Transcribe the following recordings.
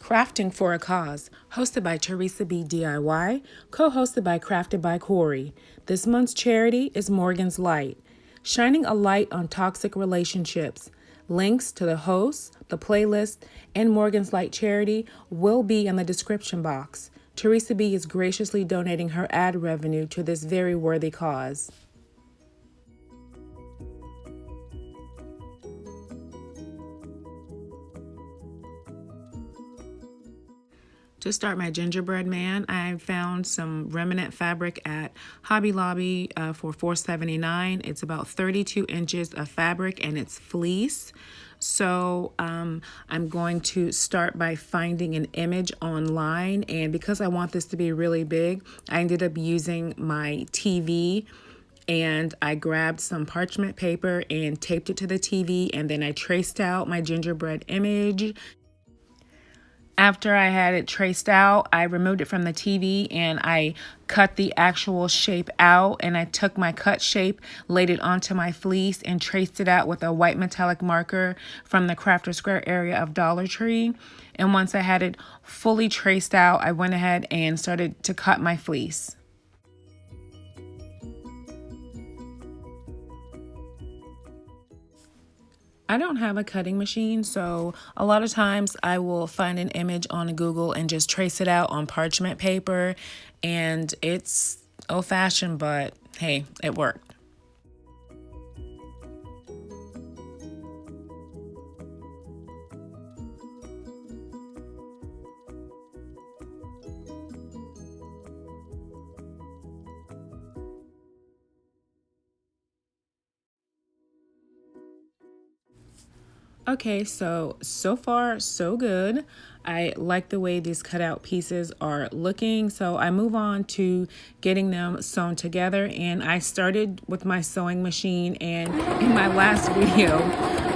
Crafting for a Cause, hosted by Teresa B. DIY, co-hosted by Crafted by Corey. This month's charity is Morgan's Light, shining a light on toxic relationships. Links to the host, the playlist, and Morgan's Light charity will be in the description box. Teresa B. is graciously donating her ad revenue to this very worthy cause. To start my gingerbread man, I found some remnant fabric at Hobby Lobby for $4.79. It's about 32 inches of fabric and it's fleece. So I'm going to start by finding an image online, and because I want this to be really big, I ended up using my TV, and I grabbed some parchment paper and taped it to the TV, and then I traced out my gingerbread image. After I had it traced out, I removed it from the TV and I cut the actual shape out, and I took my cut shape, laid it onto my fleece, and traced it out with a white metallic marker from the Crafter Square area of Dollar Tree. And once I had it fully traced out, I went ahead and started to cut my fleece. I don't have a cutting machine, so a lot of times I will find an image on Google and just trace it out on parchment paper, and it's old-fashioned, but hey, it worked. Okay, so far so good. I like the way these cutout pieces are looking, so I move on to getting them sewn together. And I started with my sewing machine, and in my last video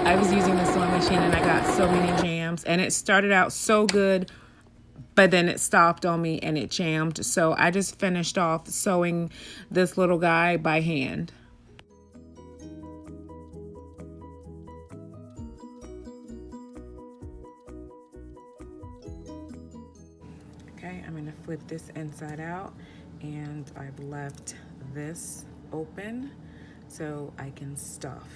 I was using the sewing machine and I got so many jams, and it started out so good, but then it stopped on me and it jammed. So I just finished off sewing this little guy by hand. Okay, I'm going to flip this inside out, and I've left this open so I can stuff.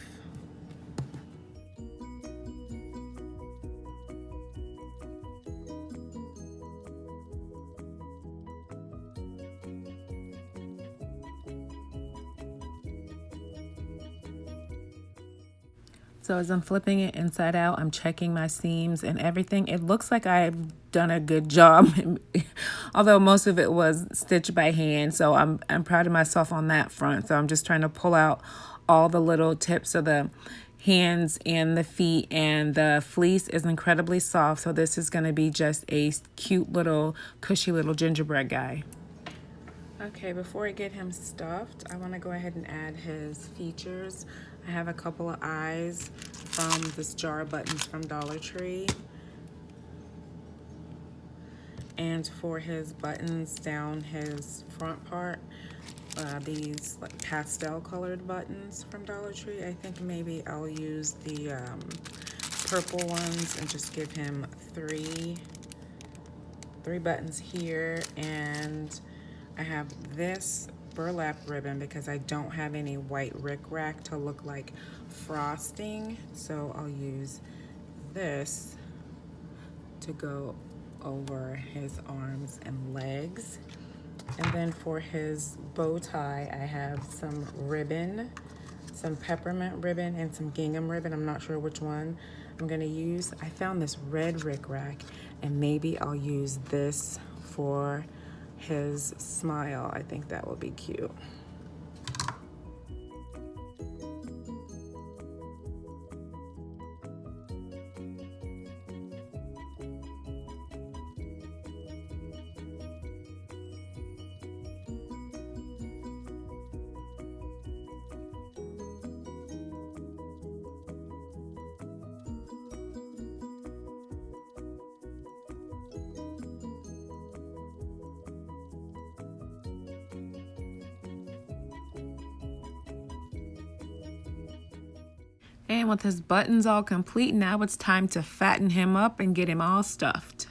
So as I'm flipping it inside out, I'm checking my seams and everything. It looks like I've done a good job, although most of it was stitched by hand. So I'm proud of myself on that front. So I'm just trying to pull out all the little tips of the hands and the feet, and the fleece is incredibly soft. So this is going to be just a cute little cushy little gingerbread guy. Okay, before I get him stuffed, I want to go ahead and add his features. I have a couple of eyes from this jar of buttons from Dollar Tree. And for his buttons down his front part, these like pastel colored buttons from Dollar Tree. I think maybe I'll use the purple ones and just give him three buttons here. And I have this burlap ribbon because I don't have any white rickrack to look like frosting, so I'll use this to go over his arms and legs. And then for his bow tie, I have some ribbon, some peppermint ribbon and some gingham ribbon. I'm not sure which one I'm gonna use. I found this red rickrack, and maybe I'll use this for his smile. I think that will be cute. And with his buttons all complete, now it's time to fatten him up and get him all stuffed.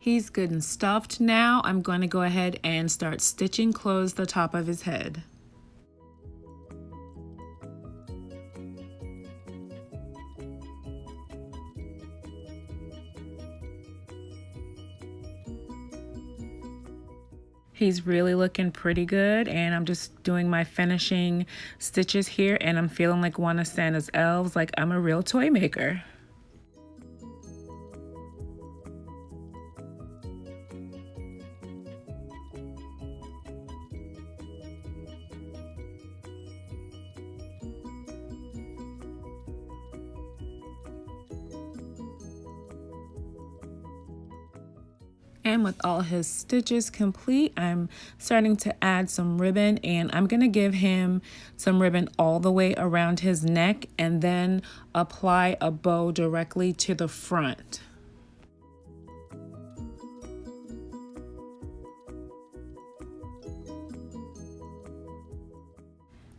He's good and stuffed now. I'm going to go ahead and start stitching close the top of his head. He's really looking pretty good, and I'm just doing my finishing stitches here, and I'm feeling like one of Santa's elves, like I'm a real toy maker. And with all his stitches complete, I'm starting to add some ribbon, and I'm gonna give him some ribbon all the way around his neck and then apply a bow directly to the front.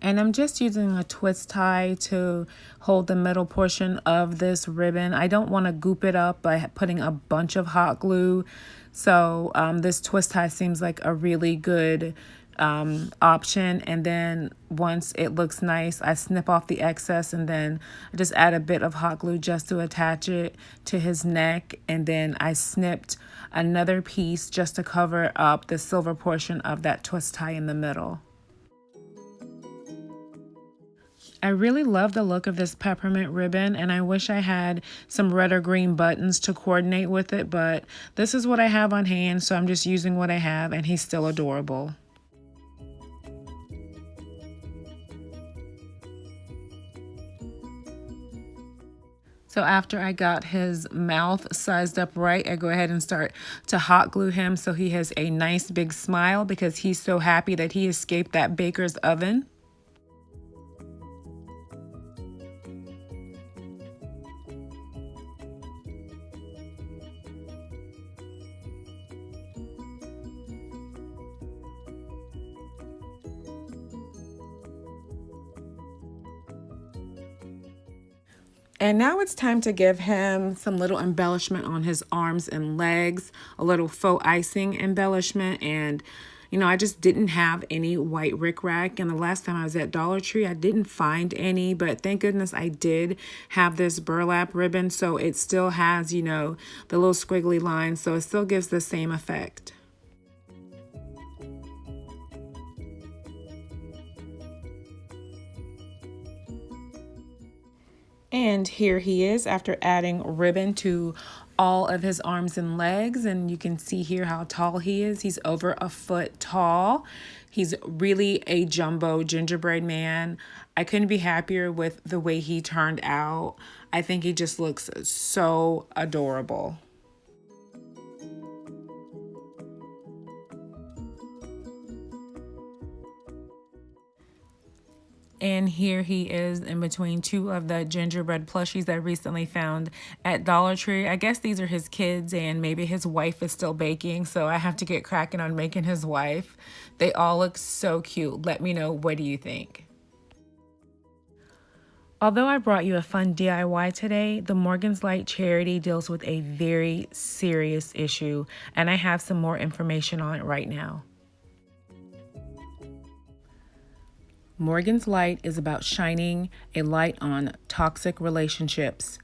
And I'm just using a twist tie to hold the middle portion of this ribbon. I don't want to goop it up by putting a bunch of hot glue. So this twist tie seems like a really good option. And then once it looks nice, I snip off the excess, and then I just add a bit of hot glue just to attach it to his neck. And then I snipped another piece just to cover up the silver portion of that twist tie in the middle. I really love the look of this peppermint ribbon, and I wish I had some red or green buttons to coordinate with it, but this is what I have on hand, so I'm just using what I have, and he's still adorable. So after I got his mouth sized up right, I go ahead and start to hot glue him so he has a nice big smile because he's so happy that he escaped that baker's oven. And now it's time to give him some little embellishment on his arms and legs, a little faux icing embellishment. And, you know, I just didn't have any white rickrack. And the last time I was at Dollar Tree, I didn't find any, but thank goodness I did have this burlap ribbon. So it still has, you know, the little squiggly lines. So it still gives the same effect. And here he is after adding ribbon to all of his arms and legs. And you can see here how tall he is. He's over a foot tall. He's really a jumbo gingerbread man. I couldn't be happier with the way he turned out. I think he just looks so adorable. And here he is in between two of the gingerbread plushies that I recently found at Dollar Tree. I guess these are his kids, and maybe his wife is still baking, so I have to get cracking on making his wife. They all look so cute. Let me know, what do you think? Although I brought you a fun DIY today, the Morgan's Light charity deals with a very serious issue, and I have some more information on it right now. Morgan's Light is about shining a light on toxic relationships.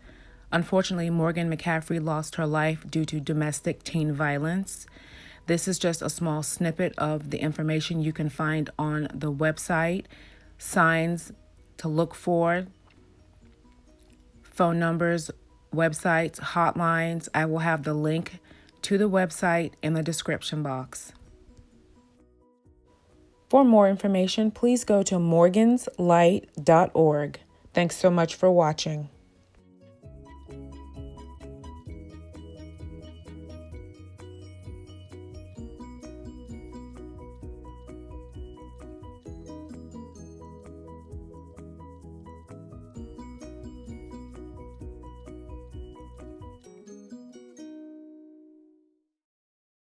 Unfortunately, Morgan McCaffrey lost her life due to domestic teen violence. This is just a small snippet of the information you can find on the website, signs to look for, phone numbers, websites, hotlines. I will have the link to the website in the description box. For more information, please go to morganslight.org. Thanks so much for watching.